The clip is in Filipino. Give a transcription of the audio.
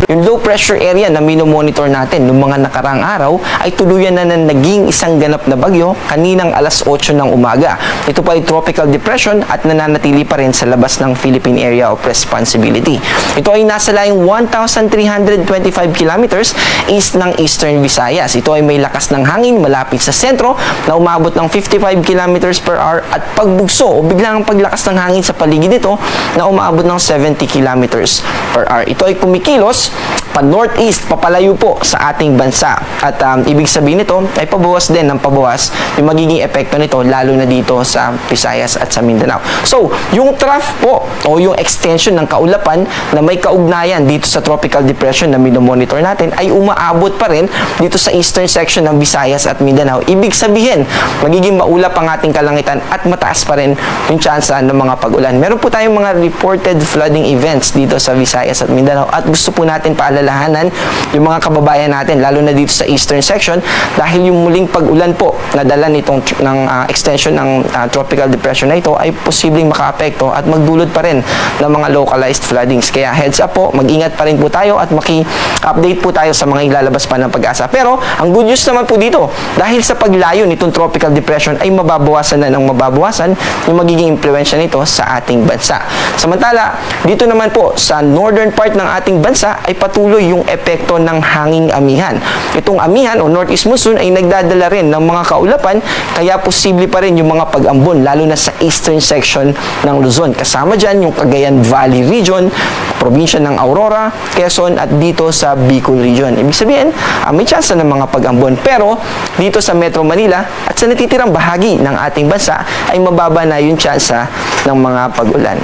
Yung low pressure area na minomonitor natin noong mga nakaraang araw ay tuluyan na naging isang ganap na bagyo kaninang alas 8 ng umaga. Ito pa ay tropical depression at nananatili pa rin sa labas ng Philippine Area of Responsibility. Ito ay nasa layong 1,325 kilometers east ng Eastern Visayas. Ito ay may lakas ng hangin malapit sa sentro na umabot ng 55 kilometers per hour at pagbugso o biglang paglakas ng hangin sa paligid nito na umabot ng 70 kilometers per hour. Ito ay kumikilos pa northeast, papalayo po sa ating bansa. At ibig sabihin nito ay pabawas din ng pabawas yung magiging epekto nito lalo na dito sa Visayas at sa Mindanao. So, yung trough po o yung extension ng kaulapan na may kaugnayan dito sa tropical depression na minomonitor natin ay umaabot pa rin dito sa eastern section ng Visayas at Mindanao. Ibig sabihin, magiging maulap ang ating kalangitan at mataas pa rin yung tsansa ng mga pag-ulan. Meron po tayong mga reported flooding events dito sa Visayas at Mindanao at gusto po natin paalalahanan yung mga kababayan natin lalo na dito sa eastern section dahil yung muling pag-ulan po na dala nitong extension ng tropical depression na ito ay posibleng makaapekto at magdulot pa rin ng mga localized floodings. Kaya heads up po, mag-ingat pa rin po tayo at maki-update po tayo sa mga ilalabas pa ng Pag-asa. Pero ang good news naman po dito, dahil sa paglayo nitong tropical depression ay mababawasan na ng mababawasan yung magiging impluensya nito sa ating bansa. Samantala, dito naman po sa northern part ng ating bansa ay patuloy yung epekto ng hanging amihan. Itong amihan o northeast monsoon ay nagdadala rin ng mga kaulapan kaya posible pa rin yung mga pag-ambon lalo na sa eastern section ng Luzon. Kasama dyan yung Cagayan Valley region, probinsya ng Aurora, Quezon at dito sa Bicol region. Ibig sabihin, may chance ng mga pag-ambon. Pero dito sa Metro Manila at sa natitirang bahagi ng ating bansa ay mababa na yung chance ng mga pag-ulan.